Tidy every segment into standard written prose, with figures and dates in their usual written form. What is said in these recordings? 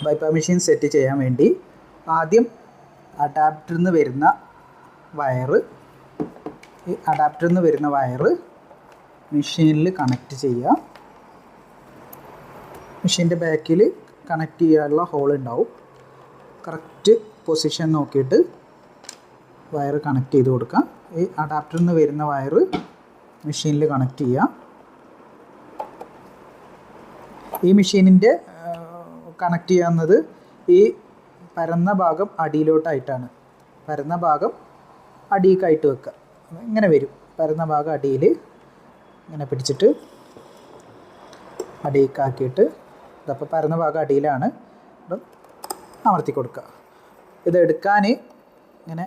Bypass machine set ചെയ്യാൻ വേണ്ടി ആദ്യം അഡാപ്റ്ററിൽ നിന്ന് വരുന്ന വയറ് മെഷീനിൽ കണക്റ്റ് ചെയ്യുക. മെഷീൻ്റെ ബാക്കിൽ കണക്റ്റ് ചെയ്യാനുള്ള ഹോൾ ഉണ്ടാവും. കറക്റ്റ് പൊസിഷൻ നോക്കിയിട്ട് വയർ കണക്ട് ചെയ്ത് കൊടുക്കാം. ഈ അഡാപ്റ്ററിൽ നിന്ന് വരുന്ന വയർ മെഷീനിൽ കണക്ട് ചെയ്യുക. ഈ മെഷീനിൻ്റെ കണക്ട് ചെയ്യാവുന്നത് ഈ പരന്ന ഭാഗം അടിയിലോട്ടായിട്ടാണ്. പരന്ന ഭാഗം അടിയിലേക്കായിട്ട് വെക്കുക. ഇങ്ങനെ വരും. പരന്ന ഭാഗം അടിയിൽ ഇങ്ങനെ പിടിച്ചിട്ട് അടിയിലേക്കാക്കിയിട്ട് ഇതപ്പോൾ പരന്ന ഭാഗം അടിയിലാണ് അമർത്തി കൊടുക്കുക. ഇതെടുക്കാൻ ഇങ്ങനെ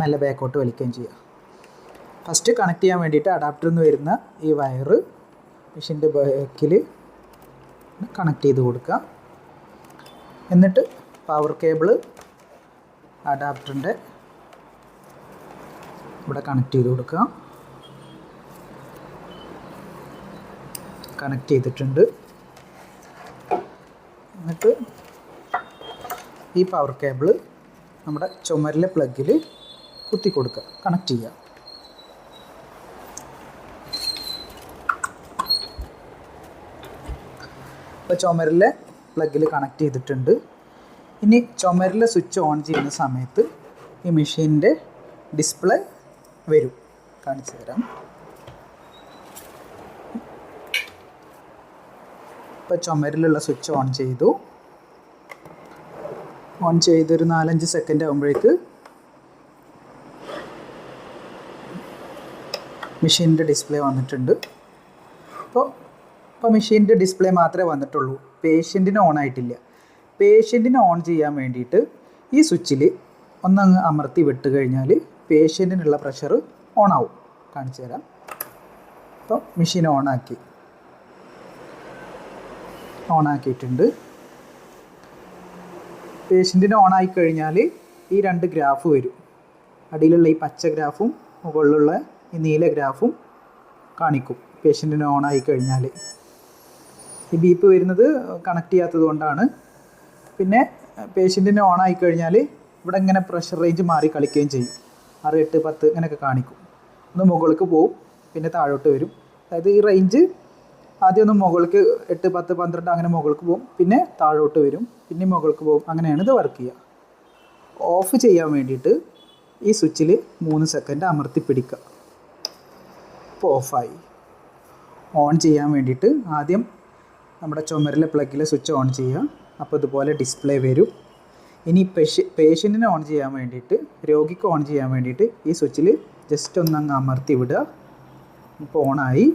മെല്ലെ ബാക്കോട്ട് വലിക്കുകയും ചെയ്യുക. ഫസ്റ്റ് കണക്ട് ചെയ്യാൻ വേണ്ടിയിട്ട് അഡാപ്റ്ററിൽ നിന്ന് വരുന്ന ഈ വയറ് മെഷീൻ്റെ ബാക്കിൽ കണക്ട് ചെയ്ത് കൊടുക്കുക. എന്നിട്ട് പവർ കേബിൾ അഡാപ്റ്ററിൻ്റെ ഇവിടെ കണക്ട് ചെയ്ത് കൊടുക്കുക. കണക്ട് ചെയ്തിട്ടുണ്ട്. എന്നിട്ട് ഈ പവർ കേബിൾ നമ്മുടെ ചുമരിലെ പ്ലഗിൽ കുത്തി കൊടുക്കുക. കണക്ട് ചെയ്യുക. ഇപ്പോൾ ചുമരിലെ പ്ലഗിൽ കണക്ട് ചെയ്തിട്ടുണ്ട്. ഇനി ചുമരിലെ സ്വിച്ച് ഓൺ ചെയ്യുന്ന സമയത്ത് ഈ മെഷീൻ്റെ ഡിസ്പ്ലേ വരും. കാണിച്ചു തരാം. ഇപ്പോൾ ചുമരിലുള്ള സ്വിച്ച് ഓൺ ചെയ്തു. ഓൺ ചെയ്തൊരു 4-5 സെക്കൻഡ് ആകുമ്പോഴേക്ക് മെഷീൻ്റെ ഡിസ്പ്ലേ വന്നിട്ടുണ്ട്. ഇപ്പോൾ മെഷീൻ്റെ ഡിസ്പ്ലേ മാത്രമേ വന്നിട്ടുള്ളൂ. പേഷ്യൻറ്റിന് ഓൺ ആയിട്ടില്ല. പേഷ്യൻറ്റിന് ഓൺ ചെയ്യാൻ വേണ്ടിയിട്ട് ഈ സ്വിച്ചിൽ ഒന്നങ്ങ് അമർത്തി വിട്ട് കഴിഞ്ഞാൽ പേഷ്യൻറ്റിനുള്ള പ്രഷർ ഓൺ ആവും. കാണിച്ചു തരാം. അപ്പോൾ മെഷീൻ ഓണാക്കിയിട്ടുണ്ട്. പേഷ്യൻറ്റിന് ഓണായി കഴിഞ്ഞാൽ ഈ 2 ഗ്രാഫ് വരും. അടിയിലുള്ള ഈ പച്ച ഗ്രാഫും മുകളിലുള്ള ഈ നീല ഗ്രാഫും കാണിക്കും. പേഷ്യൻറ്റിന് ഓണായി കഴിഞ്ഞാൽ ഈ ബീപ്പ് വരുന്നത് കണക്ട് ചെയ്യാത്തത് കൊണ്ടാണ്. പിന്നെ പേഷ്യൻറ്റിന് ഓണായി കഴിഞ്ഞാൽ ഇവിടെ ഇങ്ങനെ പ്രഷർ റേഞ്ച് മാറി കളിക്കുകയും ചെയ്യും. 6, 8, 10 ഇങ്ങനെയൊക്കെ കാണിക്കും. ഒന്ന് മുകൾക്ക് പോവും, പിന്നെ താഴോട്ട് വരും. അതായത് ഈ റേഞ്ച് ആദ്യം ഒന്ന് മുകൾക്ക് 8, 10, 12 അങ്ങനെ മുകൾക്ക് പോകും, പിന്നെ താഴോട്ട് വരും, പിന്നെ മുകൾക്ക് പോകും. അങ്ങനെയാണ് ഇത് വർക്ക് ചെയ്യുക. ഓഫ് ചെയ്യാൻ വേണ്ടിയിട്ട് ഈ സ്വിച്ചിൽ 3 സെക്കൻഡ് അമർത്തി പിടിക്കുക. ഇപ്പോൾ ഓഫായി. ഓൺ ചെയ്യാൻ വേണ്ടിയിട്ട് ആദ്യം നമ്മുടെ ചുമരിലെ പ്ലഗിലെ സ്വിച്ച് ഓൺ ചെയ്യുക. അപ്പോൾ ഇതുപോലെ ഡിസ്പ്ലേ വരും. ഇനി പേഷ്യൻറ്റിനെ ഓൺ ചെയ്യാൻ വേണ്ടിയിട്ട്, രോഗിക്ക് ഓൺ ചെയ്യാൻ വേണ്ടിയിട്ട് ഈ സ്വിച്ചിൽ ജസ്റ്റ് ഒന്നങ്ങ് അമർത്തി വിടുക. ഇപ്പോൾ ഓണായി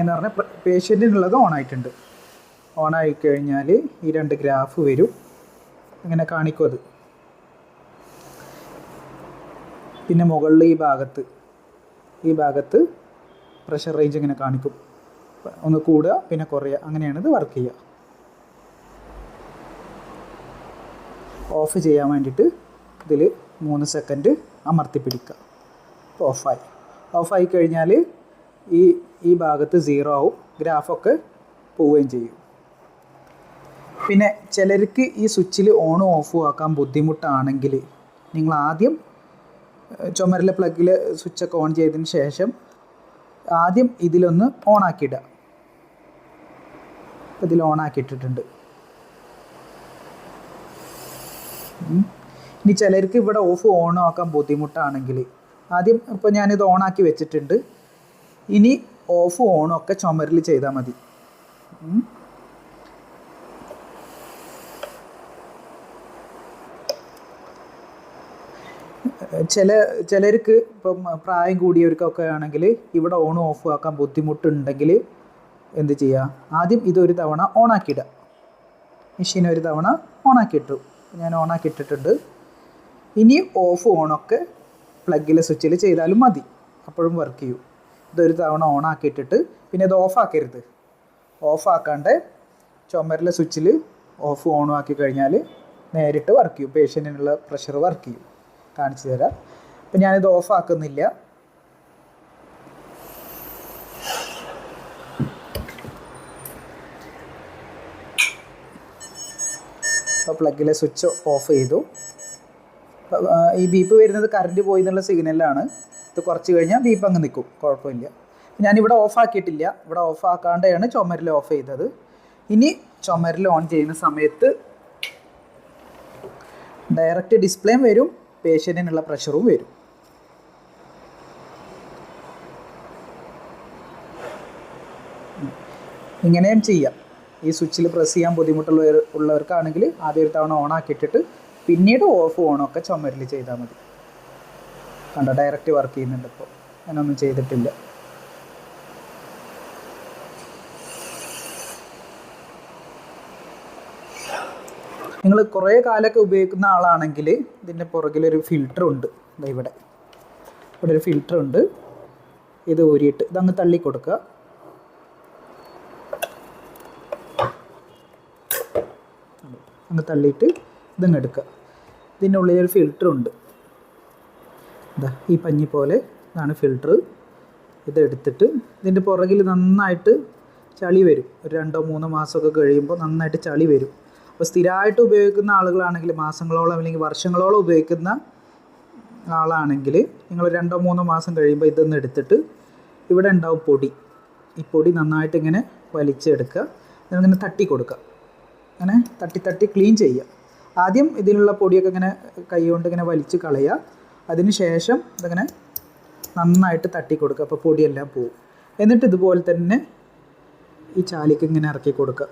എന്ന് പറഞ്ഞാൽ പേഷ്യൻറ്റിനുള്ളത് ഓണായിട്ടുണ്ട്. ഓണായി കഴിഞ്ഞാൽ ഈ 2 ഗ്രാഫ് വരും. ഇങ്ങനെ കാണിക്കും അത്. പിന്നെ മുകളിൽ ഈ ഭാഗത്ത് പ്രഷർ റേഞ്ച് ഇങ്ങനെ കാണിക്കും. ഒന്ന് കൂടുക പിന്നെ കുറയുക. അങ്ങനെയാണ് ഇത് വർക്ക് ചെയ്യുക. ഓഫ് ചെയ്യാൻ വേണ്ടിയിട്ട് ഇതിൽ 3 സെക്കൻഡ് അമർത്തി പിടിക്കുക. ഇപ്പോൾ ഓഫായി കഴിഞ്ഞാൽ ഈ ഭാഗത്ത് 0 ആവും. ഗ്രാഫൊക്കെ പോവുകയും ചെയ്യും. പിന്നെ ചിലർക്ക് ഈ സ്വിച്ചിൽ ഓണും ഓഫും ആക്കാൻ ബുദ്ധിമുട്ടാണെങ്കിൽ നിങ്ങൾ ആദ്യം ചുമരിലെ പ്ലഗിലെ സ്വിച്ചൊക്കെ ഓൺ ചെയ്തതിന് ശേഷം ആദ്യം ഇതിലൊന്ന് ഓണാക്കിയിടുക. ഇതിൽ ഓണാക്കിയിട്ടിട്ടുണ്ട്. ഇനി ചിലർക്ക് ഇവിടെ ഓഫ് ഓൺ ആക്കാൻ ബുദ്ധിമുട്ടാണെങ്കിൽ ആദ്യം ഇപ്പോൾ ഞാനിത് ഓണാക്കി വെച്ചിട്ടുണ്ട്. ഇനി ഓഫ് ഓണൊക്കെ ചുമരിൽ ചെയ്താൽ മതി. ചിലർക്ക് ഇപ്പം പ്രായം കൂടിയവർക്കൊക്കെ ആണെങ്കിൽ ഇവിടെ ഓണും ഓഫും ആക്കാൻ ബുദ്ധിമുട്ടുണ്ടെങ്കിൽ എന്ത് ചെയ്യുക, ആദ്യം ഇതൊരു തവണ ഓണാക്കിയിടുക. മെഷീൻ ഒരു തവണ ഓണാക്കിയിട്ടു. ഞാൻ ഓണാക്കിയിട്ടിട്ടുണ്ട്. ഇനി ഓഫ് ഓണൊക്കെ പ്ലഗിലെ സ്വിച്ചിൽ ചെയ്താലും മതി. അപ്പോഴും വർക്ക് ചെയ്യും. ഇതൊരു തവണ ഓണാക്കിയിട്ടിട്ട് പിന്നെ ഇത് ഓഫാക്കരുത്. ഓഫാക്കാണ്ട് ചുമരിലെ സ്വിച്ചിൽ ഓഫ് ഓണും ആക്കി കഴിഞ്ഞാൽ നേരിട്ട് വർക്ക് ചെയ്യും. പേഷ്യൻറ്റിനുള്ള പ്രഷർ വർക്ക് ചെയ്യും. കാണിച്ചു തരാം. അപ്പം ഞാനിത് ഓഫാക്കുന്നില്ല. അപ്പോൾ പ്ലഗിലെ സ്വിച്ച് ഓഫ് ചെയ്തു. ഈ ബീപ്പ് വരുന്നത് കറണ്ട് പോയി എന്നുള്ള സിഗ്നലാണ്. ഇത് കുറച്ച് കഴിഞ്ഞാൽ ബീപ്പ് അങ്ങ് നിൽക്കും, കുഴപ്പമില്ല. ഞാനിവിടെ ഓഫാക്കിയിട്ടില്ല, ഇവിടെ ഓഫാക്കാണ്ടാണ് ചുമരിൽ ഓഫ് ചെയ്തത്. ഇനി ചുമരിൽ ഓൺ ചെയ്യുന്ന സമയത്ത് ഡയറക്റ്റ് ഡിസ്പ്ലേയും വരും, പേഷ്യൻറ്റിനുള്ള പ്രഷറും വരും. ഇങ്ങനെയും ചെയ്യാം. ഈ സ്വിച്ചിൽ പ്രസ് ചെയ്യാൻ ബുദ്ധിമുട്ടുള്ളവർക്കാണെങ്കിൽ ആദ്യം ഒരു തവണ ഓൺ ആക്കിയിട്ടിട്ട് പിന്നീട് ഓഫ് ഓണൊക്കെ ചുമരിൽ ചെയ്താൽ മതി. കണ്ടോ, ഡയറക്റ്റ് വർക്ക് ചെയ്യുന്നുണ്ട്. ഇപ്പോൾ ഞാനൊന്നും ചെയ്തിട്ടില്ല. നിങ്ങൾ കുറേ കാലമൊക്കെ ഉപയോഗിക്കുന്ന ആളാണെങ്കിൽ ഇതിൻ്റെ പുറകിലൊരു ഫിൽറ്ററുണ്ട്. ഇവിടെ ഒരു ഫിൽറ്ററുണ്ട്. ഇത് ഊരിയിട്ട് ഇതങ്ങ് തള്ളി കൊടുക്കുക. അങ്ങ് തള്ളിയിട്ട് ഇതങ്ങ് എടുക്കുക. ഇതിൻ്റെ ഉള്ളിലൊരു ഫിൽറ്ററുണ്ട്. ഇതാ ഈ പഞ്ഞി പോലെ ഇതാണ് ഫിൽറ്റർ. ഇതെടുത്തിട്ട് ഇതിൻ്റെ പുറകിൽ നന്നായിട്ട് ചളി വരും. ഒരു 2-3 മാസമൊക്കെ കഴിയുമ്പോൾ നന്നായിട്ട് ചളി വരും. അപ്പോൾ സ്ഥിരമായിട്ട് ഉപയോഗിക്കുന്ന ആളുകളാണെങ്കിൽ, മാസങ്ങളോളം അല്ലെങ്കിൽ വർഷങ്ങളോളം ഉപയോഗിക്കുന്ന ആളാണെങ്കിൽ നിങ്ങൾ 2-3 മാസം കഴിയുമ്പോൾ ഇതൊന്ന് എടുത്തിട്ട് ഇവിടെ ഉണ്ടാവും പൊടി. ഈ പൊടി നന്നായിട്ട് ഇങ്ങനെ വലിച്ചെടുക്കുക. ഇങ്ങനെ തട്ടി കൊടുക്കുക. അങ്ങനെ തട്ടി ക്ലീൻ ചെയ്യുക. ആദ്യം ഇതിലുള്ള പൊടിയൊക്കെ ഇങ്ങനെ കൈ കൊണ്ട് ഇങ്ങനെ വലിച്ച് കളയുക. അതിന് ശേഷം ഇതിങ്ങനെ നന്നായിട്ട് തട്ടി കൊടുക്കുക. അപ്പോൾ പൊടിയെല്ലാം പോവും. എന്നിട്ട് ഇതുപോലെ തന്നെ ഈ ചാലിക്ക് ഇങ്ങനെ ഇറക്കി കൊടുക്കുക.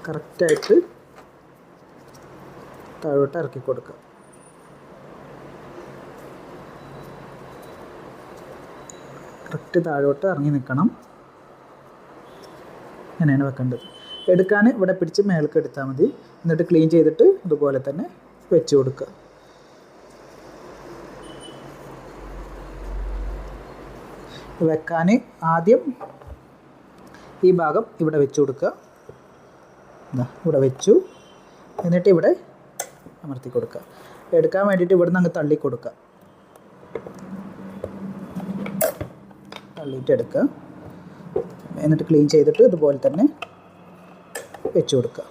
കറക്റ്റായിട്ട് താഴോട്ട് ഇറക്കി കൊടുക്കുക. കറക്റ്റ് താഴോട്ട് ഇറങ്ങി നിൽക്കണം. അങ്ങനെയാണ് വെക്കേണ്ടത്. എടുക്കാൻ ഇവിടെ പിടിച്ച് മേലേക്ക് എടുത്താൽ മതി. എന്നിട്ട് ക്ലീൻ ചെയ്തിട്ട് ഇതുപോലെ തന്നെ വെച്ച് കൊടുക്കുക. വെക്കാൻ ആദ്യം ഈ ഭാഗം ഇവിടെ വെച്ച് കൊടുക്കുക. ഇവിടെ വെച്ചു. എന്നിട്ട് ഇവിടെ അമർത്തി കൊടുക്കുക. എടുക്കാൻ വേണ്ടിയിട്ട് ഇവിടെ നിന്ന് അങ്ങ് തള്ളി കൊടുക്കുക. തള്ളിയിട്ട് എടുക്കുക. എന്നിട്ട് ക്ലീൻ ചെയ്തിട്ട് ഇതുപോലെ തന്നെ വെച്ച് കൊടുക്കുക.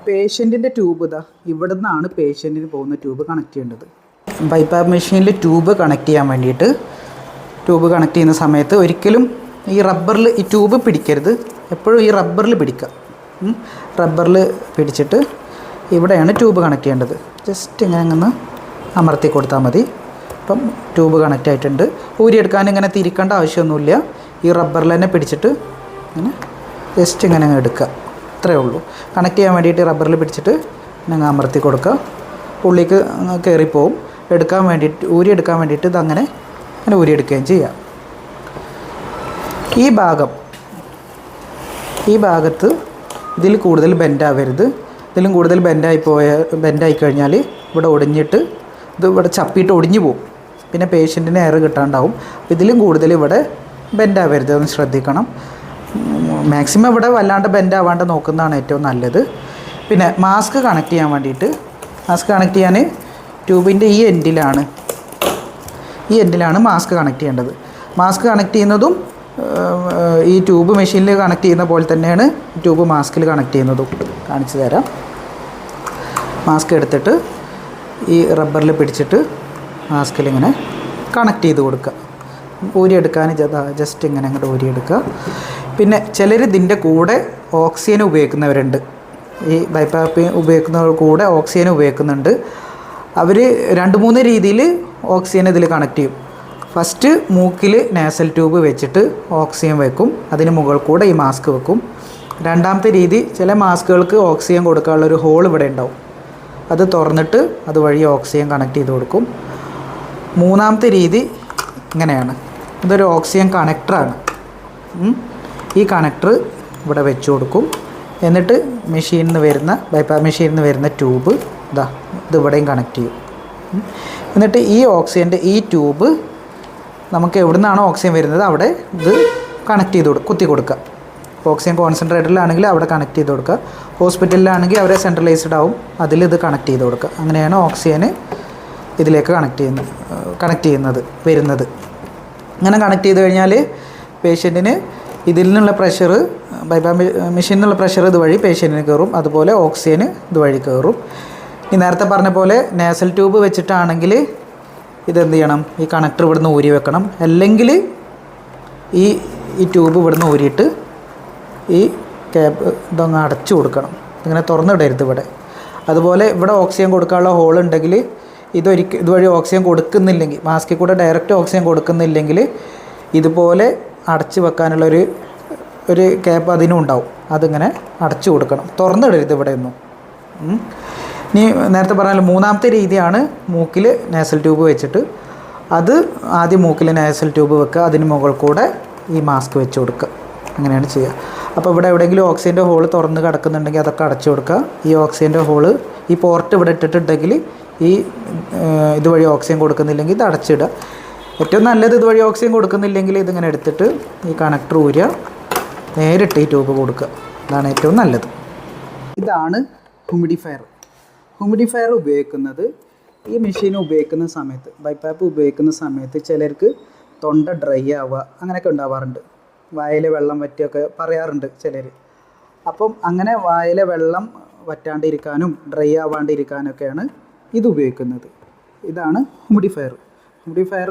പേഷ്യൻറ്റിൻ്റെ ട്യൂബ് ഇതാ ഇവിടെ നിന്നാണ് പേഷ്യൻറ്റിന് പോകുന്ന ട്യൂബ് കണക്ട് ചെയ്യേണ്ടത്. ബൈപ്പാപ്പ് മെഷീനിൽ ട്യൂബ് കണക്ട് ചെയ്യാൻ വേണ്ടിയിട്ട് ട്യൂബ് കണക്ട് ചെയ്യുന്ന സമയത്ത് ഒരിക്കലും ഈ റബ്ബറിൽ ഈ ട്യൂബ് പിടിക്കരുത്. എപ്പോഴും ഈ റബ്ബറിൽ പിടിക്കുക. റബ്ബറിൽ പിടിച്ചിട്ട് ഇവിടെയാണ് ട്യൂബ് കണക്ട് ചെയ്യേണ്ടത്. ജസ്റ്റ് ഇങ്ങനെ അങ്ങ് അമർത്തി കൊടുത്താൽ മതി. അപ്പം ട്യൂബ് കണക്റ്റ് ആയിട്ടുണ്ട്. ഊരിയെടുക്കാൻ ഇങ്ങനെ തിരിക്കേണ്ട ആവശ്യമൊന്നുമില്ല. ഈ റബ്ബറിൽ തന്നെ പിടിച്ചിട്ട് ഇങ്ങനെ ജസ്റ്റ് ഇങ്ങനെ അങ്ങ് എടുക്കുക. അത്രയേ ഉള്ളൂ. കണക്ട് ചെയ്യാൻ വേണ്ടിയിട്ട് റബ്ബറിൽ പിടിച്ചിട്ട് ഇങ്ങനെ അമർത്തി കൊടുക്കുക. ഉള്ളിലേക്ക് കയറിപ്പോവും. എടുക്കാൻ വേണ്ടിയിട്ട് ഊരിയെടുക്കാൻ വേണ്ടിയിട്ട് ഇതങ്ങനെ അങ്ങനെ ഊരിയെടുക്കുകയും ചെയ്യാം. ഈ ഭാഗത്ത് ഇതിൽ കൂടുതൽ ബെൻഡാവരുത്. ഇതിലും കൂടുതൽ ബെൻഡായി കഴിഞ്ഞാൽ ഇവിടെ ഒടിഞ്ഞിട്ട് ഇത് ഇവിടെ ചപ്പിയിട്ട് ഒടിഞ്ഞു പോകും. പിന്നെ പേഷ്യൻറ്റിന് എയർ കിട്ടാണ്ടാവും. ഇതിലും കൂടുതൽ ഇവിടെ ബെൻഡാവരുത്, ഒന്ന് ശ്രദ്ധിക്കണം. മാക്സിമം ഇവിടെ വല്ലാണ്ട് ബെൻഡാവാണ്ട് നോക്കുന്നതാണ് ഏറ്റവും നല്ലത്. പിന്നെ മാസ്ക് കണക്ട് ചെയ്യാൻ വേണ്ടിയിട്ട് കണക്ട് ചെയ്യാൻ ട്യൂബിൻ്റെ ഈ എൻഡിലാണ് മാസ്ക് കണക്ട് ചെയ്യേണ്ടത്. മാസ്ക് കണക്ട് ചെയ്യുന്നതും ഈ ട്യൂബ് മെഷീനിൽ കണക്ട് ചെയ്യുന്ന പോലെ തന്നെയാണ് ട്യൂബ് മാസ്കിൽ കണക്ട് ചെയ്യുന്നതും. കാണിച്ചു തരാം. മാസ്ക് എടുത്തിട്ട് ഈ റബ്ബറിൽ പിടിച്ചിട്ട് മാസ്കിലിങ്ങനെ കണക്ട് ചെയ്ത് കൊടുക്കുക. ഊരിയെടുക്കാൻ ജസ്റ്റ് ഇങ്ങനെ അങ്ങോട്ട് ഊരിയെടുക്കുക. പിന്നെ ചിലർ ഇതിൻ്റെ കൂടെ ഓക്സിജൻ ഉപയോഗിക്കുന്നവരുണ്ട്. ഈ ബൈപ്പാപ്പ് ഉപയോഗിക്കുന്നവർ കൂടെ ഓക്സിജൻ ഉപയോഗിക്കുന്നുണ്ട്. അവർ 2-3 രീതിയിൽ ഓക്സിജൻ ഇതിൽ കണക്ട് ചെയ്യും. ഫസ്റ്റ് മൂക്കിൽ നാസൽ ട്യൂബ് വെച്ചിട്ട് ഓക്സിജൻ വെക്കും. അതിന് മുകളിൽ കൂടെ ഈ മാസ്ക് വെക്കും. രണ്ടാമത്തെ രീതി, ചില മാസ്കുകൾക്ക് ഓക്സിജൻ കൊടുക്കാനുള്ളൊരു ഹോൾ ഇവിടെ ഉണ്ടാവും. അത് തുറന്നിട്ട് അതുവഴി ഓക്സിജൻ കണക്ട് ചെയ്ത് കൊടുക്കും. മൂന്നാമത്തെ രീതി ഇങ്ങനെയാണ്. ഇതൊരു ഓക്സിജൻ കണക്ടറാണ്. ഈ കണക്ടർ ഇവിടെ വെച്ച് കൊടുക്കും. എന്നിട്ട് ബൈപ്പാപ്പ് മെഷീനിൽ നിന്ന് വരുന്ന ട്യൂബ് ഇതിവിടെയും കണക്ട് ചെയ്യും. എന്നിട്ട് ഈ ഓക്സിജൻ്റെ ഈ ട്യൂബ് നമുക്ക് എവിടെ നിന്നാണോ ഓക്സിജൻ വരുന്നത് അവിടെ ഇത് കണക്ട് ചെയ്ത് കുത്തി കൊടുക്കുക. ഓക്സിജൻ കോൺസെൻട്രേറ്ററിലാണെങ്കിൽ അവിടെ കണക്ട് ചെയ്ത് കൊടുക്കുക. ഹോസ്പിറ്റലിലാണെങ്കിൽ അവരെ സെൻട്രലൈസ്ഡ് ആവും, അതിലിത് കണക്ട് ചെയ്ത് കൊടുക്കുക. അങ്ങനെയാണ് ഓക്സിജന് ഇതിലേക്ക് കണക്ട് ചെയ്യുന്നത് വരുന്നത്. അങ്ങനെ കണക്ട് ചെയ്ത് കഴിഞ്ഞാൽ പേഷ്യൻറ്റിന് ഇതിൽ നിന്നുള്ള പ്രഷർ ബൈപ്പാസ് മെഷീനിൽ നിന്നുള്ള പ്രഷർ ഇതുവഴി പേഷ്യൻറ്റിന് കയറും, അതുപോലെ ഓക്സിജന് ഇതുവഴി കയറും. ഈ നേരത്തെ പറഞ്ഞ പോലെ നേസൽ ട്യൂബ് വെച്ചിട്ടാണെങ്കിൽ ഇതെന്ത് ചെയ്യണം, ഈ കണക്ടർ ഇവിടുന്ന് ഊരി വെക്കണം, അല്ലെങ്കിൽ ഈ ട്യൂബ് ഇവിടുന്ന് ഊരിയിട്ട് ഈ ക്യാപ്പ് ഇതങ്ങ് അടച്ചു കൊടുക്കണം, ഇങ്ങനെ തുറന്നിടരുത് ഇവിടെ. അതുപോലെ ഇവിടെ ഓക്സിജൻ കൊടുക്കാനുള്ള ഹോൾ ഉണ്ടെങ്കിൽ ഇതുവഴി ഓക്സിജൻ കൊടുക്കുന്നില്ലെങ്കിൽ, മാസ്കിൽ കൂടെ ഡയറക്റ്റ് ഓക്സിജൻ കൊടുക്കുന്നില്ലെങ്കിൽ ഇതുപോലെ അടച്ചു വെക്കാനുള്ളൊരു ക്യാപ്പ് അതിനും ഉണ്ടാവും, അതിങ്ങനെ അടച്ചു കൊടുക്കണം, തുറന്നിടരുത് ഇവിടെ ഒന്നും. ഇനി നേരത്തെ പറഞ്ഞാൽ മൂന്നാമത്തെ രീതിയാണ് മൂക്കിൽ നേസൽ ട്യൂബ് വെച്ചിട്ട്, അത് ആദ്യം മൂക്കിൽ നേസൽ ട്യൂബ് വെക്കുക, അതിന് മുകളിൽ കൂടെ ഈ മാസ്ക് വെച്ച് കൊടുക്കുക, അങ്ങനെയാണ് ചെയ്യുക. അപ്പോൾ ഇവിടെ എവിടെയെങ്കിലും ഓക്സിജൻ്റെ ഹോള് തുറന്ന് കിടക്കുന്നുണ്ടെങ്കിൽ അതൊക്കെ അടച്ചു കൊടുക്കുക. ഈ ഓക്സിജൻ്റെ ഹോള് ഈ പോർട്ട് ഇവിടെ ഇട്ടിട്ടുണ്ടെങ്കിൽ ഇതുവഴി ഓക്സിജൻ കൊടുക്കുന്നില്ലെങ്കിൽ ഇത് അടച്ചിടുക. ഏറ്റവും നല്ലത് ഇതുവഴി ഓക്സിജൻ കൊടുക്കുന്നില്ലെങ്കിൽ ഇതിങ്ങനെ എടുത്തിട്ട് ഈ കണക്ടർ ഊരുക, നേരിട്ട് ഈ ട്യൂബ് കൊടുക്കുക, ഇതാണ് ഏറ്റവും നല്ലത്. ഇതാണ് ഹ്യൂമിഡിഫയർ. ഹ്യൂമിഡിഫയർ ഉപയോഗിക്കുന്നത് ഈ മെഷീൻ ഉപയോഗിക്കുന്ന സമയത്ത്, ബൈപ്പാപ്പ് ഉപയോഗിക്കുന്ന സമയത്ത് ചിലർക്ക് തൊണ്ട ഡ്രൈ ആവുക അങ്ങനെയൊക്കെ ഉണ്ടാവാറുണ്ട്, വായിലെ വെള്ളം വറ്റിയൊക്കെ പറയാറുണ്ട് ചിലർ. അപ്പം അങ്ങനെ വായിലെ വെള്ളം വറ്റാണ്ടിരിക്കാനും ഡ്രൈ ആവാണ്ടിരിക്കാനൊക്കെയാണ് ഇത് ഉപയോഗിക്കുന്നത്. ഇതാണ് ഹ്യൂമിഡിഫയർ. ഹ്യൂമിഡിഫയർ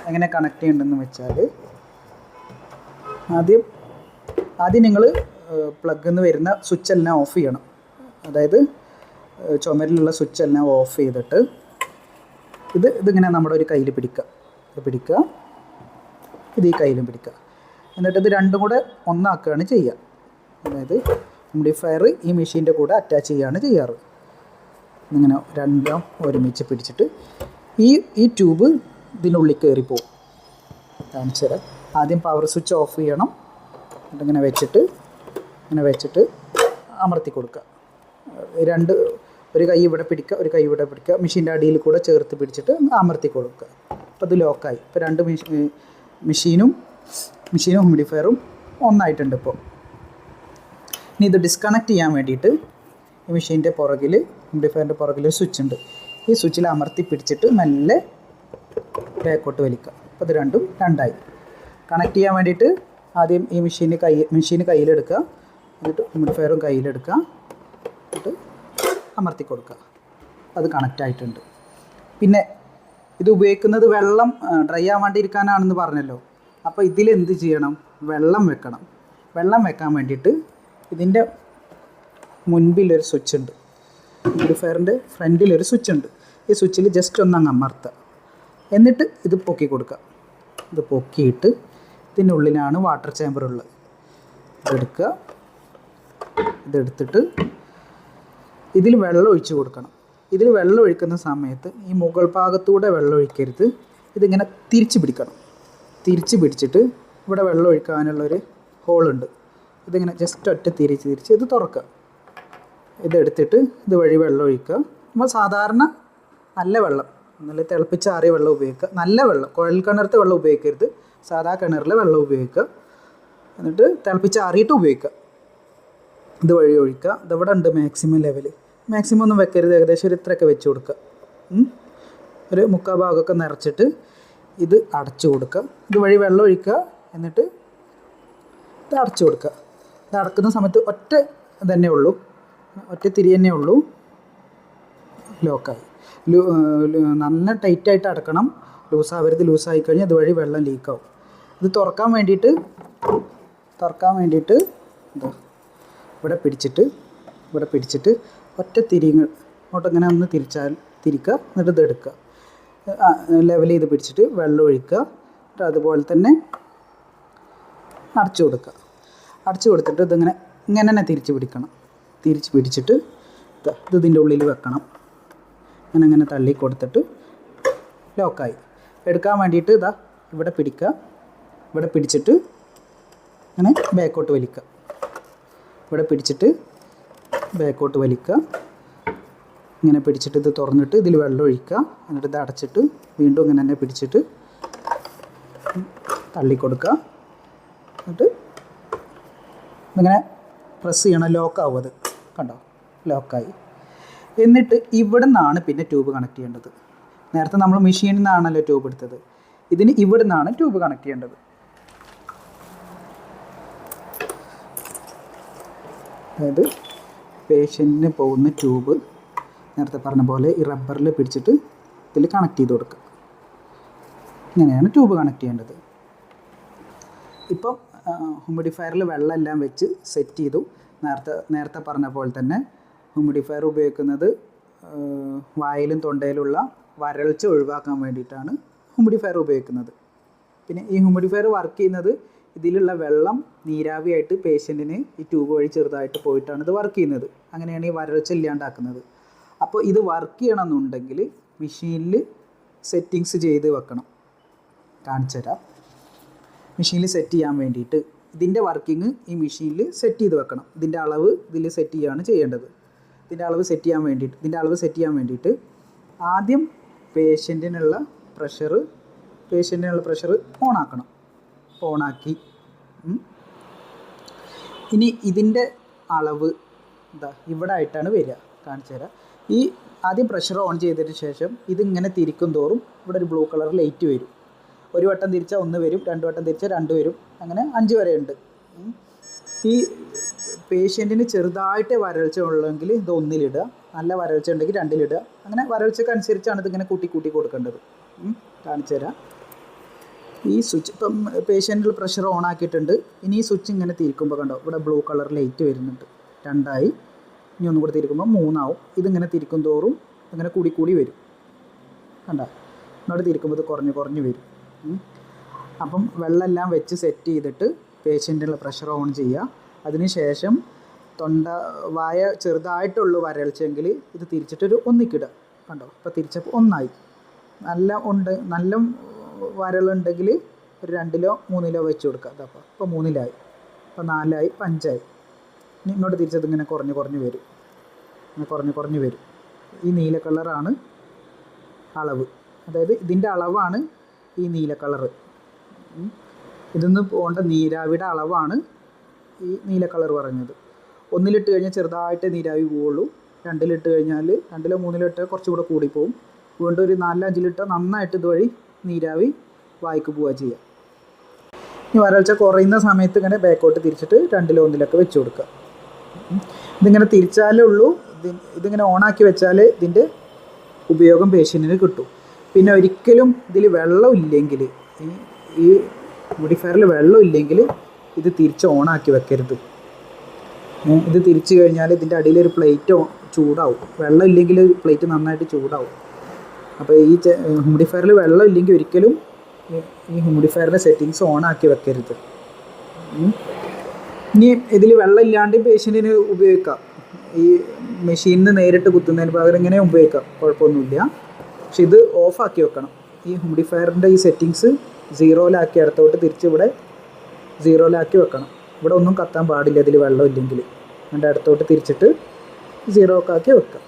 എങ്ങനെ കണക്ട് ചെയ്യേണ്ടതെന്ന് വെച്ചാൽ, ആദ്യം നിങ്ങൾ പ്ലഗിൽ നിന്ന് വരുന്ന സ്വിച്ച് എല്ലാം ഓഫ് ചെയ്യണം. അതായത് ചുമരിലുള്ള സ്വിച്ച് എല്ലാം ഓഫ് ചെയ്തിട്ട് ഇതിങ്ങനെ നമ്മുടെ ഒരു കയ്യിൽ പിടിക്കുക, ഇത് ഈ കയ്യിലും പിടിക്കുക. എന്നിട്ട് ഇത് രണ്ടും കൂടെ ഒന്നാക്കുകയാണ് ചെയ്യുക. അതായത് ഹ്യൂമിഡിഫയർ ഈ മെഷീൻ്റെ കൂടെ അറ്റാച്ച് ചെയ്യുകയാണ് ചെയ്യാറ്. ഇങ്ങനെ രണ്ടും ഒരുമിച്ച് പിടിച്ചിട്ട് ഈ ട്യൂബ് ഇതിനുള്ളിൽ കയറിപ്പോവും. കാണിച്ചു തരാം. ആദ്യം പവർ സ്വിച്ച് ഓഫ് ചെയ്യണം, എന്നിട്ടിങ്ങനെ വെച്ചിട്ട് അമർത്തി കൊടുക്കുക. ഒരു കൈ ഇവിടെ പിടിക്കുക, ഒരു കൈ ഇവിടെ പിടിക്കുക, മെഷീൻ്റെ അടിയിൽ കൂടെ ചേർത്ത് പിടിച്ചിട്ട് അമർത്തി കൊടുക്കുക. അപ്പോൾ ഇത് ലോക്കായി. ഇപ്പോൾ രണ്ട് മെഷീനും ഹ്യൂമിഡിഫയറും ഒന്നായിട്ടുണ്ട്. ഇപ്പോൾ ഇനി ഇത് ഡിസ്കണക്ട് ചെയ്യാൻ വേണ്ടിയിട്ട് ഈ മെഷീൻ്റെ ഹ്യൂമിഡിഫയറിൻ്റെ പുറകിൽ സ്വിച്ച് ഉണ്ട്. ഈ സ്വിച്ചിൽ അമർത്തി പിടിച്ചിട്ട് മെല്ലെ ബാക്കോട്ട് വലിക്കുക. അപ്പോൾ ഇത് രണ്ടായി. കണക്ട് ചെയ്യാൻ വേണ്ടിയിട്ട് ആദ്യം ഈ മെഷീന് കയ്യിലെടുക്കുക, എന്നിട്ട് ഹ്യൂമിഡിഫയറും കയ്യിലെടുക്കുക, എന്നിട്ട് അമർത്തി കൊടുക്കുക. അത് കണക്റ്റ് ആയിട്ടുണ്ട്. പിന്നെ ഇത് ഉപയോഗിക്കുന്നത് വെള്ളം ഡ്രൈ ആവാണ്ടിരിക്കാനാണെന്ന് പറഞ്ഞല്ലോ. അപ്പോൾ ഇതിലെന്ത് ചെയ്യണം, വെള്ളം വെക്കണം. വെള്ളം വെക്കാൻ വേണ്ടിയിട്ട് ഇതിൻ്റെ മുൻപിലൊരു സ്വിച്ച് ഉണ്ട്, ഹ്യൂമിഡിഫയറിൻ്റെ ഫ്രണ്ടിലൊരു സ്വിച്ച് ഉണ്ട്. ഈ സ്വിച്ചിൽ ജസ്റ്റ് ഒന്നങ്ങ് അമർത്തുക, എന്നിട്ട് ഇത് പൊക്കി കൊടുക്കുക. ഇത് പൊക്കിയിട്ട് ഇതിനുള്ളിലാണ് വാട്ടർ ചേമ്പർ ഉള്ളത്. ഇതെടുക്കുക, ഇതെടുത്തിട്ട് ഇതിൽ വെള്ളം ഒഴിച്ച് കൊടുക്കണം. ഇതിൽ വെള്ളം ഒഴിക്കുന്ന സമയത്ത് ഈ മുകൾ ഭാഗത്തൂടെ വെള്ളം ഒഴിക്കരുത്, ഇതിങ്ങനെ തിരിച്ച് പിടിക്കണം. തിരിച്ച് പിടിച്ചിട്ട് ഇവിടെ വെള്ളം ഒഴിക്കാനുള്ളൊരു ഹോളുണ്ട്, ഇതിങ്ങനെ ജസ്റ്റ് ഒറ്റ തിരിച്ച് ഇത് തുറക്കുക. ഇതെടുത്തിട്ട് ഇതുവഴി വെള്ളം ഒഴിക്കുക. നമ്മൾ സാധാരണ നല്ല വെള്ളം, നല്ല തിളപ്പിച്ചാറിയ വെള്ളം ഉപയോഗിക്കുക. നല്ല വെള്ളം, കുഴൽ കിണറത്തെ വെള്ളം ഉപയോഗിക്കരുത്, സാധാ കിണറിലെ വെള്ളം ഉപയോഗിക്കുക. എന്നിട്ട് തിളപ്പിച്ചാറിയിട്ട് ഉപയോഗിക്കുക. ഇതുവഴി ഒഴിക്കുക. ഇതെവിടെ ഉണ്ട് മാക്സിമം ലെവൽ, മാക്സിമം ഒന്നും വെക്കരുത്, ഏകദേശം ഒരു ഇത്രയൊക്കെ വെച്ച് കൊടുക്കുക. ഒരു മുക്കാൽ ഭാഗമൊക്കെ നിറച്ചിട്ട് ഇത് അടച്ചു കൊടുക്കുക. ഇതുവഴി വെള്ളം ഒഴിക്കുക, എന്നിട്ട് ഇത് അടച്ചു കൊടുക്കുക. ഇത് അടക്കുന്ന സമയത്ത് ഒറ്റ തിരി തന്നെ ഉള്ളൂ, ലോക്കായി. നല്ല ടൈറ്റായിട്ട് അടക്കണം, ലൂസാവരുത്. ലൂസായി കഴിഞ്ഞാൽ ഇതുവഴി വെള്ളം ലീക്കാവും. ഇത് തുറക്കാൻ വേണ്ടിയിട്ട് എന്താ ഇവിടെ പിടിച്ചിട്ട് ഒറ്റ തിരിങ്ങൾ അങ്ങോട്ടിങ്ങനെ ഒന്ന് തിരിക്കുക, എന്നിട്ട് ഇത് എടുക്കുക. ലെവൽ ചെയ്ത് പിടിച്ചിട്ട് വെള്ളം ഒഴിക്കുക, എന്നിട്ട് അതുപോലെ തന്നെ അടച്ചു കൊടുക്കുക. അടച്ചു കൊടുത്തിട്ട് ഇങ്ങനെ തന്നെ തിരിച്ച് പിടിച്ചിട്ട് ഇത് ഇതിൻ്റെ ഉള്ളിൽ വെക്കണം. അങ്ങനെ തള്ളി കൊടുത്തിട്ട് ലോക്കായി. എടുക്കാൻ വേണ്ടിയിട്ട് ഇവിടെ പിടിക്കുക, ഇവിടെ പിടിച്ചിട്ട് അങ്ങനെ ബാക്കോട്ട് വലിക്കുക, ഇവിടെ പിടിച്ചിട്ട് ബാക്കോട്ട് വലിക്കുക. ഇങ്ങനെ പിടിച്ചിട്ട് ഇത് തുറന്നിട്ട് ഇതിൽ വെള്ളം ഒഴിക്കുക, എന്നിട്ട് ഇത് അടച്ചിട്ട് വീണ്ടും ഇങ്ങനെ തന്നെ പിടിച്ചിട്ട് തള്ളിക്കൊടുക്കുക. എന്നിട്ട് ഇങ്ങനെ പ്രസ് ചെയ്യണം, ലോക്കാവും. അത് കണ്ടോ, ലോക്കായി. എന്നിട്ട് ഇവിടെ നിന്നാണ് പിന്നെ ട്യൂബ് കണക്ട് ചെയ്യേണ്ടത്. നേരത്തെ നമ്മൾ മെഷീനിൽ നിന്നാണല്ലോ ട്യൂബ് എടുത്തത്, ഇതിന് ഇവിടെ നിന്നാണ് ട്യൂബ് കണക്ട് ചെയ്യേണ്ടത്. അതായത് പേഷ്യൻറ്റിന് പോകുന്ന ട്യൂബ് നേരത്തെ പറഞ്ഞ പോലെ ഈ റബ്ബറിൽ പിടിച്ചിട്ട് ഇതിൽ കണക്ട് ചെയ്ത് കൊടുക്കുക. ഇങ്ങനെയാണ് ട്യൂബ് കണക്ട് ചെയ്യേണ്ടത്. ഇപ്പം ഹ്യൂമിഡിഫയറിൽ വെള്ളമെല്ലാം വെച്ച് സെറ്റ് ചെയ്തു. നേരത്തെ പറഞ്ഞ പോലെ തന്നെ ഹ്യൂമിഡിഫയർ ഉപയോഗിക്കുന്നത് വായിലും തൊണ്ടയിലുള്ള വരൾച്ച ഒഴിവാക്കാൻ വേണ്ടിയിട്ടാണ് ഹ്യൂമിഡിഫയർ ഉപയോഗിക്കുന്നത്. പിന്നെ ഈ ഹ്യൂമിഡിഫയർ വർക്ക് ചെയ്യുന്നത് ഇതിലുള്ള വെള്ളം നീരാവിയായിട്ട് പേഷ്യൻറ്റിന് ഈ ട്യൂബ് വഴി ചെറുതായിട്ട് പോയിട്ടാണ് ഇത് വർക്ക് ചെയ്യുന്നത്. അങ്ങനെയാണ് ഈ വരൾച്ച ഇല്ലാണ്ടാക്കുന്നത്. അപ്പോൾ ഇത് വർക്ക് ചെയ്യണമെന്നുണ്ടെങ്കിൽ മെഷീനിൽ സെറ്റിങ്സ് ചെയ്ത് വെക്കണം. കാണിച്ചു തരാം. മെഷീനിൽ സെറ്റ് ചെയ്യാൻ വേണ്ടിയിട്ട് ഇതിൻ്റെ വർക്കിംഗ് ഈ മെഷീനിൽ സെറ്റ് ചെയ്ത് വെക്കണം. ഇതിൻ്റെ അളവ് ഇതിൽ സെറ്റ് ചെയ്യുകയാണ് ചെയ്യേണ്ടത്. ഇതിൻ്റെ അളവ് സെറ്റ് ചെയ്യാൻ വേണ്ടിയിട്ട് ആദ്യം പേഷ്യൻറ്റിനുള്ള പ്രഷർ ഓണാക്കണം. ഓണാക്കി ഇനി ഇതിൻ്റെ അളവ് ഇവിടെ ആയിട്ടാണ് വരിക. കാണിച്ചു തരാം. ഈ ആദ്യം പ്രഷർ ഓൺ ചെയ്തതിന് ശേഷം ഇതിങ്ങനെ തിരിക്കും തോറും ഇവിടെ ഒരു ബ്ലൂ കളർ ലൈറ്റ് വരും. ഒരു വട്ടം തിരിച്ചാൽ 1 വരും, 2 വട്ടം തിരിച്ചാൽ 2 വരും, അങ്ങനെ 5 വരെ ഉണ്ട്. ഈ പേഷ്യൻറ്റിന് ചെറുതായിട്ട് വരൾച്ച ഉള്ളെങ്കിൽ ഇത് 1-ലിടുക, നല്ല വരൾച്ച ഉണ്ടെങ്കിൽ 2-ലിടുക. അങ്ങനെ വരൾച്ചക്കനുസരിച്ചാണ് ഇതിങ്ങനെ കൂട്ടി കൊടുക്കേണ്ടത്. കാണിച്ചു തരാം. ഈ സ്വിച്ച് ഇപ്പം പേഷ്യൻറ്റിൽ പ്രഷർ ഓൺ ആക്കിയിട്ടുണ്ട്. ഇനി ഈ സ്വിച്ച് ഇങ്ങനെ തിരിക്കുമ്പോൾ കണ്ടോ ഇവിടെ ബ്ലൂ കളർ ലൈറ്റ് വരുന്നുണ്ട്. 2 ഇനി ഒന്നും കൂടി തിരിക്കുമ്പോൾ 3 ഇതിങ്ങനെ തിരിക്കും തോറും ഇങ്ങനെ കൂടി വരും. കണ്ടോ, ഇങ്ങോട്ട് തിരിക്കുമ്പോൾ ഇത് കുറഞ്ഞ് വരും. അപ്പം വെള്ളമെല്ലാം വെച്ച് സെറ്റ് ചെയ്തിട്ട് പേഷ്യൻറ്റിനുള്ള പ്രഷർ ഓൺ ചെയ്യുക. അതിന് ശേഷം വായ ചെറുതായിട്ടുള്ളൂ വരൾച്ചെങ്കിൽ ഇത് തിരിച്ചിട്ടൊരു 1-ക്കിടുക. കണ്ടോ, ഇപ്പോൾ തിരിച്ചപ്പോൾ 1 നല്ല വരളുണ്ടെങ്കിൽ ഒരു 2 3 വെച്ച് കൊടുക്കുക. അതപ്പോൾ ഇപ്പോൾ 3 ഇപ്പോൾ 4 ഇപ്പോൾ 5 ഇനി ഇങ്ങോട്ട് തിരിച്ചത് ഇങ്ങനെ കുറഞ്ഞ് വരും. കുറഞ്ഞ് വരും. ഈ നീല കളറാണ് അളവ്. അതായത് ഇതിൻ്റെ അളവാണ് ഈ നീല കളറ്. ഇതിന്ന് പോകേണ്ട നീരാവിയുടെ അളവാണ് ഈ നീല കളർ പറഞ്ഞത്. 1-ലിട്ട് കഴിഞ്ഞാൽ ചെറുതായിട്ട് നീരാവി പോവുള്ളൂ. 2-ലിട്ട് കഴിഞ്ഞാൽ 2-ലോ 3-ലോ ഇട്ടാൽ കുറച്ചുകൂടെ കൂടിപ്പോവും. വീണ്ടും ഒരു 4-5 ലിട്ടാൽ നന്നായിട്ട് ഇതുവഴി നീരാവി വായിക്ക് പോവുക ചെയ്യുക. ഇനി വരൾച്ച കുറയുന്ന സമയത്ത് ഇങ്ങനെ ബാക്കോട്ട് തിരിച്ചിട്ട് 2-ലോ 1-ലൊക്കെ വെച്ച് കൊടുക്കുക. ഇതിങ്ങനെ തിരിച്ചാലേ ഉള്ളൂ, ഇതിങ്ങനെ ഓണാക്കി വെച്ചാൽ ഇതിൻ്റെ ഉപയോഗം പേഷ്യൻറ്റിന് കിട്ടും. പിന്നെ ഒരിക്കലും ഇതിൽ വെള്ളമില്ലെങ്കിൽ, ഈ ഹ്യൂമിഡിഫയറിൽ വെള്ളമില്ലെങ്കിൽ ഇത് തിരിച്ച് ഓണാക്കി വെക്കരുത്. ഇത് തിരിച്ച് കഴിഞ്ഞാൽ ഇതിൻ്റെ അടിയിലൊരു പ്ലേറ്റ് ചൂടാവും. വെള്ളം ഇല്ലെങ്കിൽ പ്ലേറ്റ് നന്നായിട്ട് ചൂടാവും. അപ്പോൾ ഈ ഹ്യൂമിഡിഫയറിൽ വെള്ളം ഇല്ലെങ്കിൽ ഒരിക്കലും ഈ ഹ്യൂമിഡിഫയറിൻ്റെ സെറ്റിങ്സ് ഓണാക്കി വെക്കരുത്. ഇനി ഇതിൽ വെള്ളം ഇല്ലാണ്ട് പേഷ്യൻറ്റിന് ഉപയോഗിക്കാം. ഈ മെഷീനിൽ നിന്ന് നേരിട്ട് കുത്തുന്നതിന് പകരം ഇങ്ങനെ ഉപയോഗിക്കാം, കുഴപ്പമൊന്നുമില്ല. പക്ഷെ ഇത് ഓഫാക്കി വെക്കണം. ഈ ഹ്യൂമിഡിഫയറിൻ്റെ ഈ സെറ്റിങ്സ് 0-ലാക്കി അടുത്തോട്ട് തിരിച്ച് ഇവിടെ 0-ലാക്കി വെക്കണം. ഇവിടെ ഒന്നും കത്താൻ പാടില്ല ഇതിൽ വെള്ളം ഇല്ലെങ്കിൽ. അതിൻ്റെ അടുത്തോട്ട് തിരിച്ചിട്ട് 0-ക്കാക്കി വെക്കാം.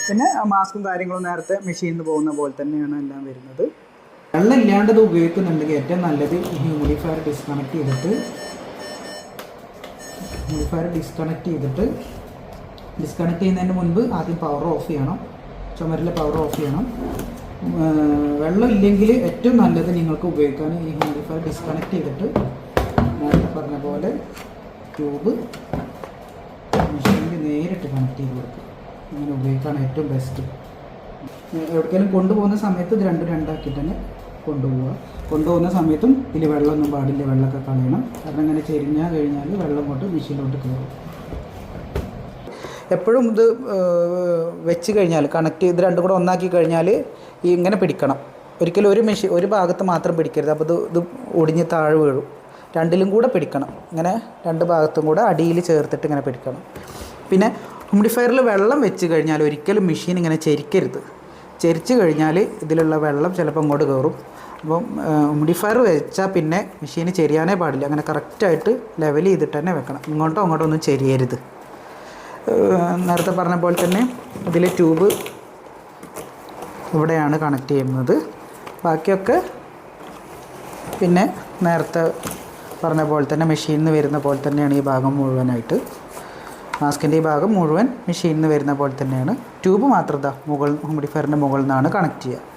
പിന്നെ മാസ്കും കാര്യങ്ങളും നേരത്തെ മെഷീനിൽ നിന്ന് പോകുന്ന പോലെ തന്നെയാണ് എല്ലാം വരുന്നത്. വെള്ളം ഇല്ലാണ്ട് ഇത് ഉപയോഗിക്കുന്നുണ്ടെങ്കിൽ ഏറ്റവും നല്ലത് ഈ ഹ്യൂമിഡിഫയർ ഡിസ്കണക്ട് ചെയ്തിട്ട് ഡിസ്കണക്ട് ചെയ്യുന്നതിന് മുൻപ് ആദ്യം പവർ ഓഫ് ചെയ്യണം. ചുമരിലെ പവർ ഓഫ് ചെയ്യണം. വെള്ളം ഇല്ലെങ്കിൽ ഏറ്റവും നല്ലത് നിങ്ങൾക്ക് ഉപയോഗിക്കാൻ ഈ ഹ്യൂമിഡിഫയർ ഡിസ്കണക്ട് ചെയ്തിട്ട് നേരത്തെ പറഞ്ഞ പോലെ ട്യൂബ് മെഷീനിൽ നേരിട്ട് കണക്ട് ചെയ്ത് കൊടുക്കുക. അങ്ങനെ ഉപയോഗിക്കാൻ ഏറ്റവും ബെസ്റ്റ്. എവിടേക്കെങ്കിലും കൊണ്ടുപോകുന്ന സമയത്ത് ഇത് 2-2 തന്നെ കൊണ്ടുപോകുന്ന സമയത്തും ഇതിൽ വെള്ളമൊന്നും പാടില്ല, വെള്ളമൊക്കെ കളയണം. കാരണം ഇങ്ങനെ ചെരിഞ്ഞാൽ കഴിഞ്ഞാൽ വെള്ളം കൊണ്ട് മെഷീനിലോട്ട് കയറും. എപ്പോഴും ഇത് വെച്ച് കഴിഞ്ഞാൽ കണക്ട് ചെയ്ത് 2 കൂടെ ഒന്നാക്കി കഴിഞ്ഞാൽ ഈ ഇങ്ങനെ പിടിക്കണം. ഒരിക്കലും ഒരു ഭാഗത്ത് മാത്രം പിടിക്കരുത്. അപ്പോൾ ഇത് ഒടിഞ്ഞ് താഴെ വീഴും. 2-ലും കൂടെ പിടിക്കണം. ഇങ്ങനെ 2 ഭാഗത്തും കൂടെ അടിയിൽ ചേർത്തിട്ട് ഇങ്ങനെ പിടിക്കണം. പിന്നെ ഹ്യൂമിഡിഫയറിൽ വെള്ളം വെച്ച് കഴിഞ്ഞാൽ ഒരിക്കലും മെഷീൻ ഇങ്ങനെ ചെരിക്കരുത്. ചെരിച്ച് കഴിഞ്ഞാൽ ഇതിലുള്ള വെള്ളം ചിലപ്പോൾ അങ്ങോട്ട് കയറും. അപ്പം ഹ്യൂമിഡിഫയർ വെച്ചാൽ പിന്നെ മെഷീന് ചെരിയാനേ പാടില്ല. അങ്ങനെ കറക്റ്റായിട്ട് ലെവൽ ചെയ്തിട്ട് തന്നെ വെക്കണം. ഇങ്ങോട്ടോ അങ്ങോട്ടോ ഒന്നും ചെരിയരുത്. നേരത്തെ പറഞ്ഞ പോലെ തന്നെ ഇതിലെ ട്യൂബ് ഇവിടെയാണ് കണക്ട് ചെയ്യുന്നത്. ബാക്കിയൊക്കെ പിന്നെ നേരത്തെ പറഞ്ഞ പോലെ തന്നെ മെഷീനിൽ നിന്ന് വരുന്ന പോലെ തന്നെയാണ് ഈ ഭാഗം മുഴുവനായിട്ട്. മാസ്കിൻ്റെ ഈ ഭാഗം മുഴുവൻ മെഷീനിൽ നിന്ന് വരുന്ന പോലെ തന്നെയാണ്. ട്യൂബ് മാത്രം ഹ്യൂമിഡിഫയറിൻ്റെ മുകളിൽ നിന്നാണ് കണക്ട് ചെയ്യുക.